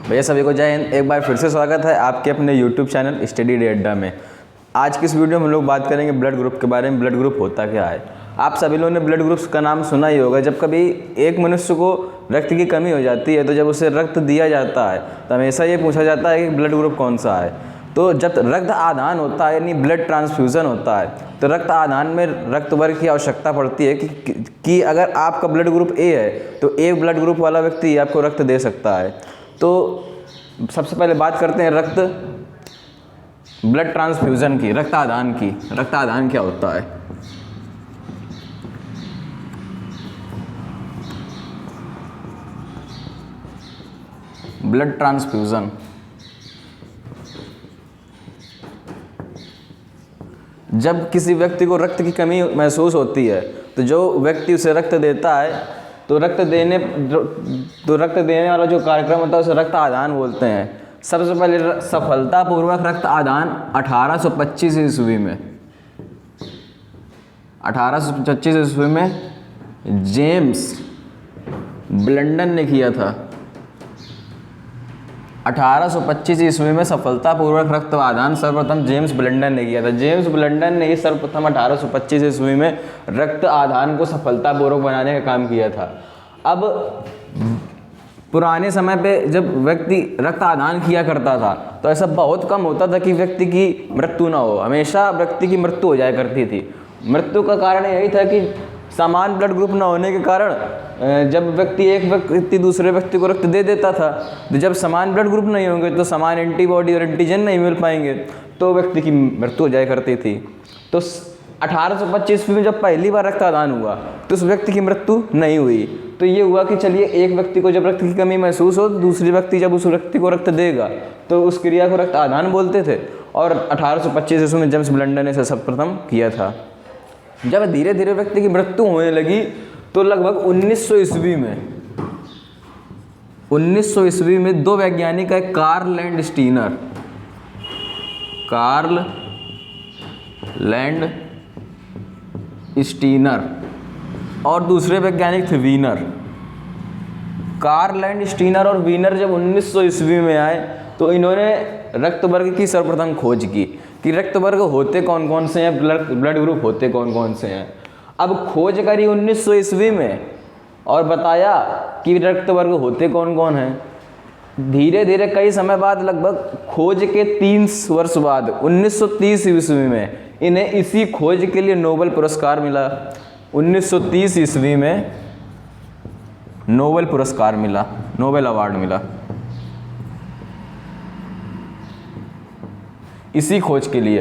भैया सभी को जय हिंद। एक बार फिर से स्वागत है आपके अपने YouTube चैनल स्टडी डे अड्डा में। आज की इस वीडियो में हम लोग बात करेंगे ब्लड ग्रुप के बारे में। ब्लड ग्रुप होता क्या है? आप सभी लोगों ने ब्लड ग्रुप्स का नाम सुना ही होगा। जब कभी एक मनुष्य को रक्त की कमी हो जाती है तो जब उसे रक्त दिया जाता है तो हमेशा ये पूछा जाता है कि ब्लड ग्रुप कौन सा है। तो जब रक्त आदान होता है यानी ब्लड ट्रांसफ्यूज़न होता है तो रक्त आदान में रक्त वर्ग की आवश्यकता पड़ती है कि अगर आपका ब्लड ग्रुप ए है तो एक ब्लड ग्रुप वाला व्यक्ति आपको रक्त दे सकता है। तो सबसे पहले बात करते हैं ब्लड ट्रांसफ्यूज़न की, रक्त आदान की। रक्त आदान क्या होता है? ब्लड ट्रांसफ्यूज़न जब किसी व्यक्ति को रक्त की कमी महसूस होती है तो जो व्यक्ति उसे रक्त देता है तो रक्त देने वाला जो कार्यक्रम होता है उसे रक्त आदान बोलते हैं। सबसे पहले सफलतापूर्वक रक्त आदान 1825 ईस्वी में 1825 ईस्वी में जेम्स ब्लंडन ने किया था। 1825 ईस्वी में सफलतापूर्वक रक्त आदान सर्वप्रथम जेम्स ब्लंडन ने किया था। जेम्स ब्लंडन ने ही सर्वप्रथम 1825 ईस्वी में रक्त आदान को सफलतापूर्वक बनाने का काम किया था। अब पुराने समय पे जब व्यक्ति रक्त आदान किया करता था तो ऐसा बहुत कम होता था कि व्यक्ति की मृत्यु ना हो। हमेशा व्यक्ति की मृत्यु हो जाया करती थी। मृत्यु का कारण यही था कि समान ब्लड ग्रुप न होने के कारण जब एक व्यक्ति दूसरे व्यक्ति को रक्त दे देता था तो जब समान ब्लड ग्रुप नहीं होंगे तो समान एंटीबॉडी और एंटीजन नहीं मिल पाएंगे तो व्यक्ति की मृत्यु हो जाया करती थी। तो 1825 में जब पहली बार रक्त आदान हुआ तो उस व्यक्ति की मृत्यु नहीं हुई। तो ये हुआ कि चलिए एक व्यक्ति को जब रक्त की कमी महसूस हो तो दूसरी व्यक्ति जब उस व्यक्ति को रक्त देगा तो उस क्रिया को रक्त आदान बोलते थे। और 1825 ईस्वी में जेम्स ब्लंडन ने इसे सर्वप्रथम किया था। जब धीरे धीरे व्यक्ति की मृत्यु होने लगी तो लगभग 1900 ईस्वी में दो वैज्ञानिक है, कार्ल लैंड स्टीनर और दूसरे वैज्ञानिक थे वीनर। कार्ल लैंड स्टीनर और वीनर जब 1900 ईस्वी में आए तो इन्होंने रक्त वर्ग की सर्वप्रथम खोज की कि रक्त वर्ग होते कौन कौन से हैं, ब्लड ग्रुप होते कौन कौन से हैं। अब खोज करी 1900 ईस्वी में और बताया कि रक्त वर्ग होते कौन कौन हैं। धीरे धीरे कई समय बाद लगभग खोज के 30 वर्ष बाद 1930 ईस्वी में इन्हें इसी खोज के लिए नोबेल पुरस्कार मिला। 1930 ईस्वी में नोबेल पुरस्कार मिला, नोबेल अवार्ड मिला इसी खोज के लिए,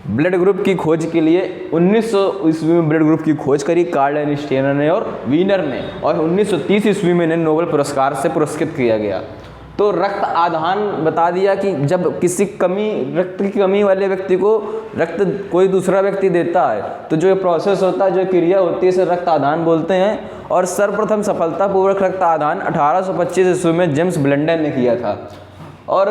ब्लड ग्रुप की खोज के लिए। 1900 ईस्वी में ब्लड ग्रुप की खोज करी कार्ल लैंड स्टीनर ने और वीनर ने और 1930 ईस्वी में इन्हें नोबेल पुरस्कार से पुरस्कृत किया गया। तो रक्त आदान बता दिया कि जब रक्त की कमी वाले व्यक्ति को रक्त कोई दूसरा व्यक्ति देता है तो जो प्रोसेस होता है, जो क्रिया होती है, इसे रक्त आदान बोलते हैं। और सर्वप्रथम सफलतापूर्वक रक्त आदान 1825 ईस्वी में जेम्स ब्लंडन ने किया था। और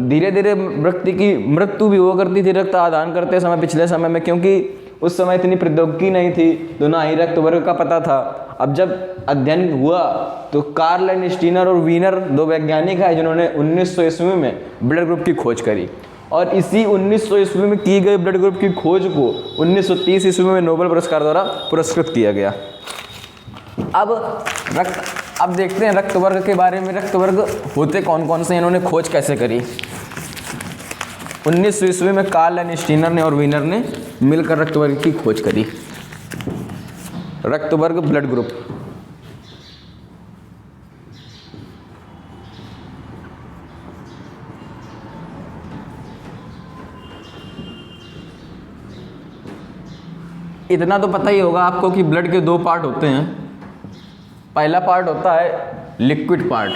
धीरे धीरे व्यक्ति की मृत्यु भी हुआ करती थी रक्त आदान करते समय पिछले समय में, क्योंकि उस समय इतनी प्रौद्योगिकी नहीं थी तो ना ही रक्त वर्ग का पता था। अब जब अध्ययन हुआ तो कार्ल लैंड स्टीनर और वीनर दो वैज्ञानिक हैं जिन्होंने 1900 ईस्वी में ब्लड ग्रुप की खोज करी और इसी 1900 ईस्वी में की गई ब्लड ग्रुप की खोज को 1930 ईस्वी में नोबेल पुरस्कार द्वारा पुरस्कृत किया गया। अब देखते हैं रक्त वर्ग के बारे में। रक्त वर्ग होते कौन कौन से, इन्होंने खोज कैसे करी। 1900 ईस्वी में कार्ल लैंड स्टीनर ने और वीनर ने मिलकर रक्त वर्ग की खोज करी। रक्त वर्ग, ब्लड ग्रुप। इतना तो पता ही होगा आपको कि ब्लड के दो पार्ट होते हैं। पहला पार्ट होता है लिक्विड पार्ट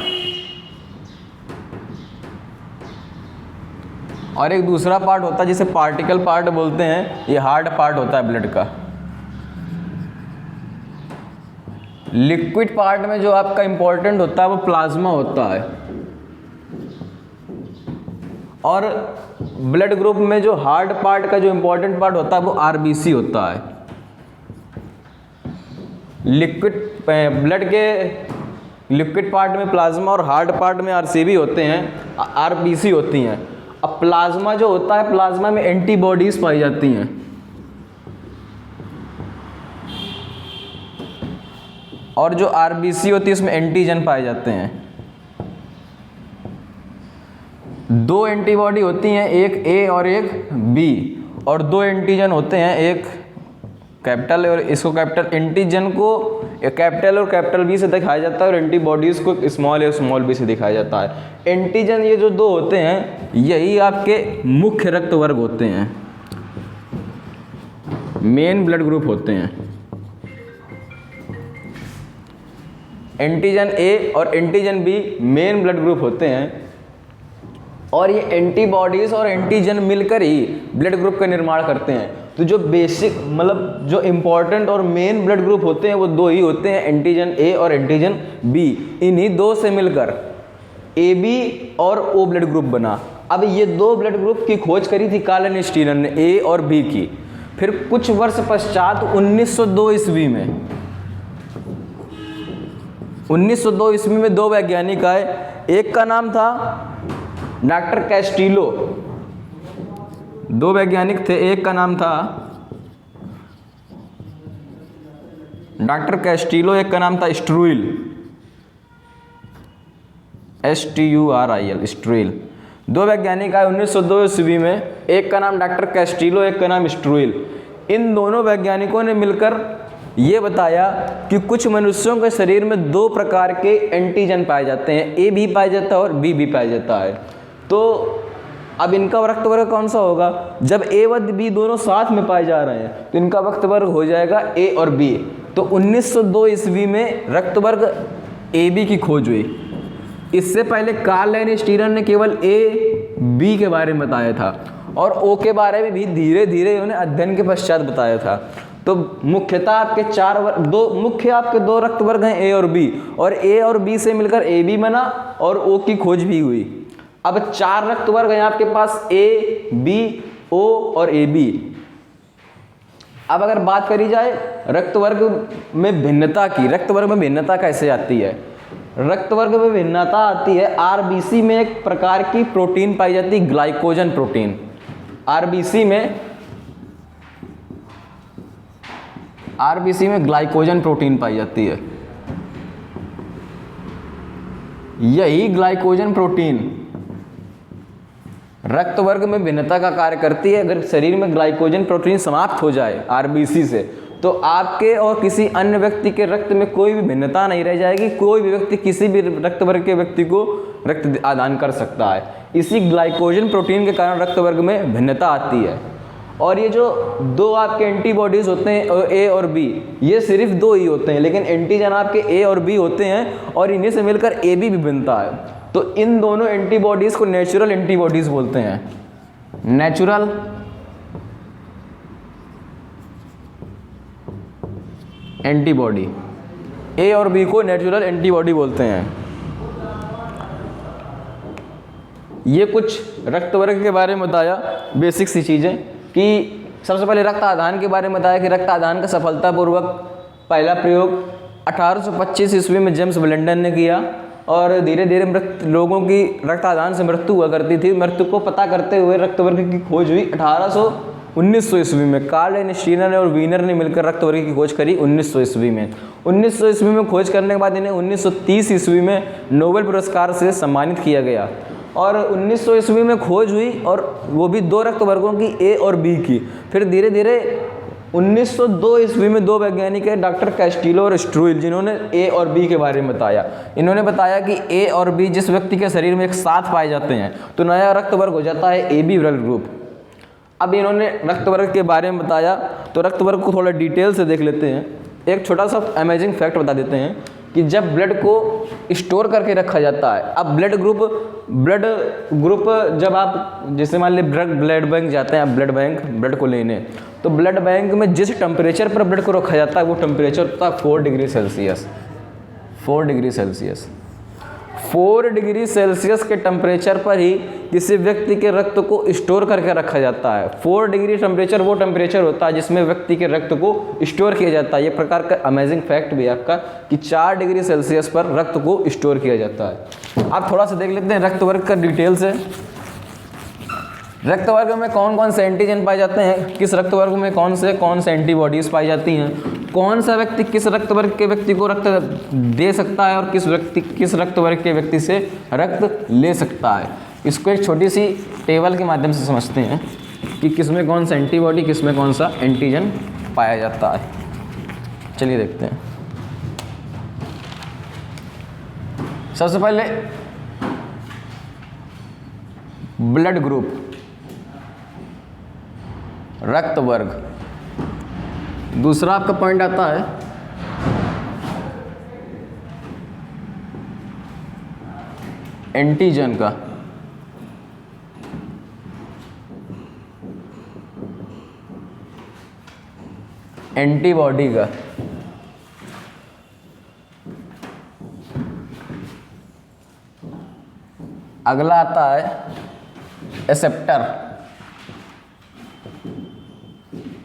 और एक दूसरा पार्ट होता है जिसे पार्टिकल पार्ट बोलते हैं। ये हार्ड पार्ट होता है ब्लड का। लिक्विड पार्ट में जो आपका इंपॉर्टेंट होता है वो प्लाज्मा होता है और ब्लड ग्रुप में जो हार्ड पार्ट का जो इंपॉर्टेंट पार्ट होता है वो आरबीसी होता है। लिक्विड ब्लड के लिक्विड पार्ट में प्लाज्मा और हार्ड पार्ट में आरसीबी होते हैं, आरबीसी होती हैं। अब प्लाज्मा जो होता है, प्लाज्मा में एंटीबॉडीज पाई जाती हैं, और जो आरबीसी होती है उसमें एंटीजन पाए जाते हैं। दो एंटीबॉडी होती हैं, एक ए और एक बी, और दो एंटीजन होते हैं, एक कैपिटल और इसको कैपिटल, एंटीजन को कैपिटल और कैपिटल बी से दिखाया जाता है और एंटीबॉडीज को स्मॉल ए और स्मॉल बी से दिखाया जाता है। एंटीजन ये जो दो होते हैं यही आपके मुख्य रक्त वर्ग होते हैं, मेन ब्लड ग्रुप होते हैं। एंटीजन ए और antigen B main blood group होते हैं, और ये एंटीबॉडीज और एंटीजन मिलकर ही ब्लड ग्रुप का निर्माण करते हैं। तो जो बेसिक मतलब जो इम्पोर्टेंट और मेन ब्लड ग्रुप होते हैं वो दो ही होते हैं, एंटीजन ए और एंटीजन बी। इन्हीं दो से मिलकर ए बी और ओ ब्लड ग्रुप बना। अब ये दो ब्लड ग्रुप की खोज करी थी कार्ल एंड स्टीनर ने, ए और बी की। फिर कुछ वर्ष पश्चात 1902 ईस्वी में 1902 ईस्वी में दो वैज्ञानिक आए। एक का नाम था डॉक्टर कैस्टिलो, दो वैज्ञानिक थे, एक का नाम था डॉक्टर कैस्टिलो, एक का नाम था स्ट्रूइल, STURIL, स्ट्रूइल। दो वैज्ञानिक आए 1902 ईस्वी में, एक का नाम डॉक्टर कैस्टिलो, एक का नाम स्ट्रूइल। इन दोनों वैज्ञानिकों ने मिलकर ये बताया कि कुछ मनुष्यों के शरीर में दो प्रकार के एंटीजन पाए जाते हैं, ए भी पाया जाता है और बी भी पाया जाता है। तो अब इनका रक्त वर्ग कौन सा होगा? जब ए व बी दोनों साथ में पाए जा रहे हैं तो इनका रक्त वर्ग हो जाएगा ए और बी। तो 1902 ईस्वी में रक्त वर्ग ए बी की खोज हुई। इससे पहले कार्ल एंड स्टीनर ने केवल ए बी के बारे में बताया था और ओ के बारे में भी धीरे धीरे उन्हें अध्ययन के पश्चात बताया था। तो मुख्यतः आपके चार वर्ग, दो मुख्य आपके दो रक्त वर्ग हैं ए और बी, और ए और बी से मिलकर ए बी बना और ओ की खोज भी हुई। अब चार रक्त वर्ग हैं आपके पास, ए बी ओ और ए बी। अब अगर बात करी जाए रक्त वर्ग में भिन्नता की, रक्त वर्ग में भिन्नता कैसे आती है? रक्त वर्ग में भिन्नता आती है, आरबीसी में एक प्रकार की प्रोटीन पाई जाती है, ग्लाइकोजन प्रोटीन। आरबीसी में ग्लाइकोजन प्रोटीन पाई जाती है। यही ग्लाइकोजन प्रोटीन रक्त वर्ग में भिन्नता का कार्य करती है। अगर शरीर में ग्लाइकोजन प्रोटीन समाप्त हो जाए आरबीसी से, तो आपके और किसी अन्य व्यक्ति के रक्त में कोई भी भिन्नता नहीं रह जाएगी। कोई भी व्यक्ति किसी भी रक्त वर्ग के व्यक्ति को रक्त आदान कर सकता है। इसी ग्लाइकोजन प्रोटीन के कारण रक्त वर्ग में भिन्नता आती है। और ये जो दो आपके एंटीबॉडीज़ होते हैं ए और बी, ये सिर्फ दो ही होते हैं, लेकिन एंटीजन आपके ए और बी होते हैं और इन्हीं से मिलकर ए बी बनता है। तो इन दोनों एंटीबॉडीज़ को नेचुरल एंटीबॉडीज़ बोलते हैं। नेचुरल एंटीबॉडी, ए और बी को नेचुरल एंटीबॉडी बोलते हैं। ये कुछ रक्त वर्ग के बारे में बताया, बेसिक सी चीज़ें, कि सबसे पहले रक्त आदान के बारे में बताया कि रक्त आदान का सफलतापूर्वक पहला प्रयोग 1825 ईस्वी में जेम्स ब्लेंडन ने किया और धीरे धीरे लोगों की रक्त आदान से मृत्यु हुआ करती थी। मृत्यु को पता करते हुए रक्त वर्ग की खोज हुई 1900 ईस्वी में। कार्ल एंड स्टीनर और वीनर ने मिलकर रक्त वर्ग की खोज करी 1900 ईस्वी में। 1900 ईस्वी में खोज करने के बाद इन्हें 1930 ईस्वी में नोबेल पुरस्कार से सम्मानित किया गया। और 1900 ईस्वी में खोज हुई और वो भी दो रक्त वर्गों की, ए और बी की। फिर धीरे धीरे 1902 ईस्वी में दो वैज्ञानिक हैं, डॉक्टर कैस्टिलो और स्ट्रूइल, जिन्होंने ए और बी के बारे में बताया। इन्होंने बताया कि ए और बी जिस व्यक्ति के शरीर में एक साथ पाए जाते हैं तो नया रक्त वर्ग हो जाता है ए बी ब्लड ग्रुप। अब इन्होंने रक्त वर्ग के बारे में बताया तो रक्त वर्ग को थोड़ा डिटेल से देख लेते हैं। एक छोटा सा अमेजिंग फैक्ट बता देते हैं कि जब ब्लड को स्टोर करके रखा जाता है, अब ब्लड ग्रुप जब आप जैसे मान लीजिए ब्लड बैंक जाते हैं आप ब्लड बैंक ब्लड को लेने, तो ब्लड बैंक में जिस टेम्परेचर पर ब्लड को रखा जाता है वो टेम्परेचर होता है 4 डिग्री सेल्सियस। 4 डिग्री सेल्सियस के टेम्परेचर पर ही किसी व्यक्ति के रक्त को स्टोर करके रखा जाता है। 4 डिग्री टेम्परेचर वो टेम्परेचर होता है जिसमें व्यक्ति के रक्त को स्टोर किया जाता है। ये प्रकार का अमेजिंग फैक्ट भी है आपका कि 4 डिग्री सेल्सियस पर रक्त को स्टोर किया जाता है। आप थोड़ा सा देख लेते हैं रक्त वर्ग का डिटेल से। रक्त वर्ग में कौन कौन से एंटीजन पाए जाते हैं, किस रक्त वर्ग में कौन से एंटीबॉडीज़ पाई जाती हैं, कौन सा व्यक्ति किस रक्त वर्ग के व्यक्ति को रक्त दे सकता है और किस व्यक्ति किस रक्त वर्ग के व्यक्ति से रक्त ले सकता है। इसको एक छोटी सी टेबल के माध्यम से समझते हैं कि किस में कौन सा एंटीबॉडी किस में कौन सा एंटीजन पाया जाता है। चलिए देखते हैं। सबसे पहले ब्लड ग्रुप, रक्त वर्ग। दूसरा आपका पॉइंट आता है एंटीजन का। एंटीबॉडी का। अगला आता है एक्सेप्टर,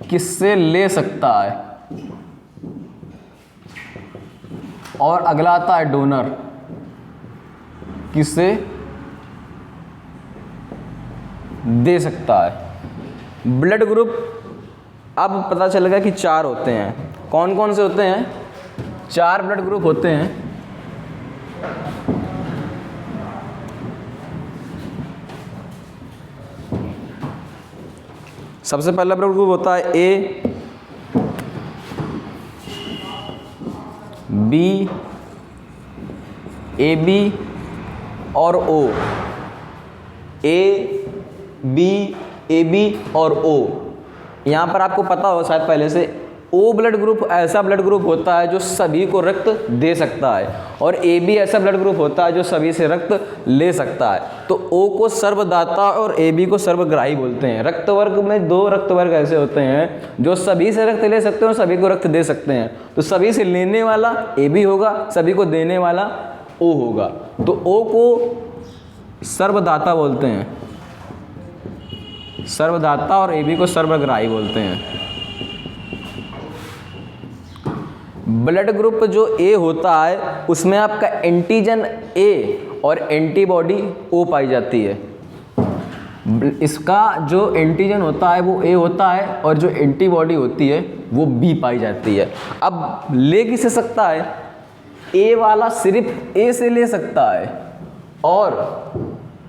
किससे ले सकता है। और अगला आता है डोनर, किससे दे सकता है। ब्लड ग्रुप अब पता चल गया कि 4 होते हैं। कौन कौन से होते हैं? 4 ब्लड ग्रुप होते हैं। सबसे पहला ब्लड ग्रुप होता है ए, बी, ए बी और ओ। ए बी ए बी और ओ। यहाँ पर आपको पता हो शायद पहले से, ओ ब्लड ग्रुप ऐसा ब्लड ग्रुप होता है जो सभी को रक्त दे सकता है और ए बी ऐसा ब्लड ग्रुप होता है जो सभी से रक्त ले सकता है। तो ओ को सर्वदाता और ए बी को सर्वग्राही बोलते हैं। रक्त वर्ग में 2 रक्त वर्ग ऐसे होते हैं जो सभी से रक्त ले सकते हैं और सभी को रक्त दे सकते हैं। तो सभी से लेने वाला ए बी होगा, सभी को देने वाला ओ होगा। तो ओ को सर्वदाता बोलते हैं, सर्वदाता, और ए बी को सर्वग्राही बोलते हैं। ब्लड ग्रुप जो ए होता है उसमें आपका एंटीजन ए और एंटीबॉडी ओ पाई जाती है। इसका जो एंटीजन होता है वो ए होता है और जो एंटीबॉडी होती है वो बी पाई जाती है। अब ले किसे सकता है? ए वाला सिर्फ ए से ले सकता है और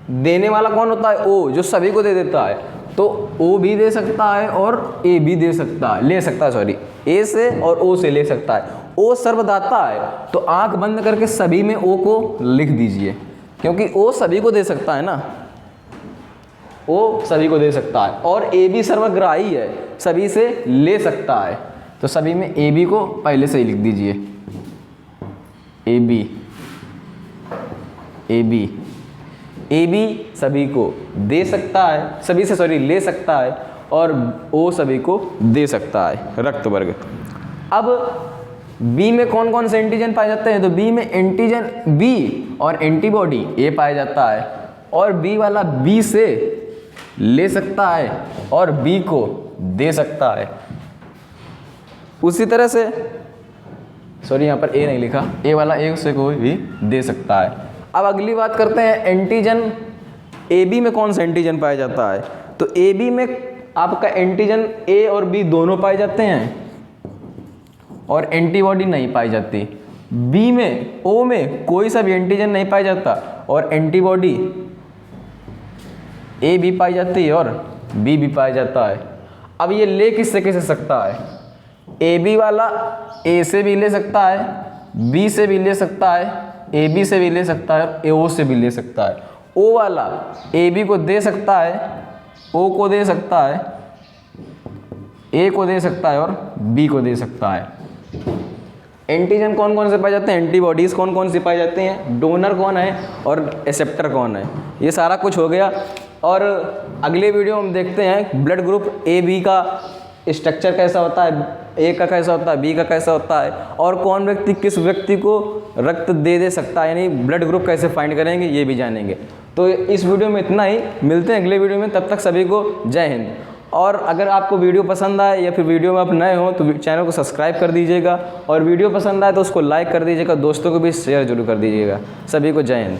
देने वाला कौन होता है? ओ, जो सभी को दे देता है। तो ओ भी दे सकता है और ए भी दे सकता है, ले सकता है, सॉरी, ए से और ओ से ले सकता है। ओ सर्वदाता है तो आंख बंद करके सभी में ओ को लिख दीजिए, क्योंकि ओ सभी को दे सकता है ना, ओ सभी को दे सकता है। और ए बी सर्वग्राही है, सभी से ले सकता है, तो सभी में ए बी को पहले से ही लिख दीजिए। A B, A B, A B सभी को दे सकता है, सभी से सॉरी ले सकता है, और ओ सभी को दे सकता है, रक्त वर्ग। अब बी में कौन कौन से एंटीजन पाए जाते हैं? तो बी में एंटीजन बी और एंटीबॉडी ए पाया जाता है, और बी वाला बी से ले सकता है और बी को दे सकता है। उसी तरह से, सॉरी यहाँ पर ए नहीं लिखा, ए वाला ए से कोई भी दे सकता है। अब अगली बात करते हैं एंटीजन। ए बी में कौन सा एंटीजन पाया जाता है? तो ए बी में आपका एंटीजन ए और बी दोनों पाए जाते हैं और एंटीबॉडी नहीं पाई जाती। बी में, ओ में कोई सा भी एंटीजन नहीं पाया जाता और एंटीबॉडी ए भी पाई जाती है और बी भी पाया जाता है। अब ये ले किससे किसे सकता है? ए बी वाला ए से भी ले सकता है, बी से भी ले सकता है, ए बी से भी ले सकता है, ए ओ से भी ले सकता है। ओ वाला ए बी को दे सकता है, ओ को दे सकता है, ए को दे सकता है और बी को दे सकता है। एंटीजन कौन कौन से पाए जाते हैं? एंटीबॉडीज़ कौन कौन सी पाई जाती हैं? डोनर कौन है और एक्सेप्टर कौन है? ये सारा कुछ हो गया। और अगले वीडियो में देखते हैं ब्लड ग्रुप ए बी का स्ट्रक्चर कैसा होता है, ए का कैसा होता है, बी का कैसा होता है, और कौन व्यक्ति किस व्यक्ति को रक्त दे सकता है, यानी ब्लड ग्रुप कैसे फाइंड करेंगे ये भी जानेंगे। तो इस वीडियो में इतना ही, मिलते हैं अगले वीडियो में, तब तक सभी को जय हिंद। और अगर आपको वीडियो पसंद आए या फिर वीडियो में आप नए हो तो चैनल को सब्सक्राइब कर दीजिएगा, और वीडियो पसंद आए तो उसको लाइक कर दीजिएगा, दोस्तों को भी शेयर जरूर कर दीजिएगा। सभी को जय हिंद।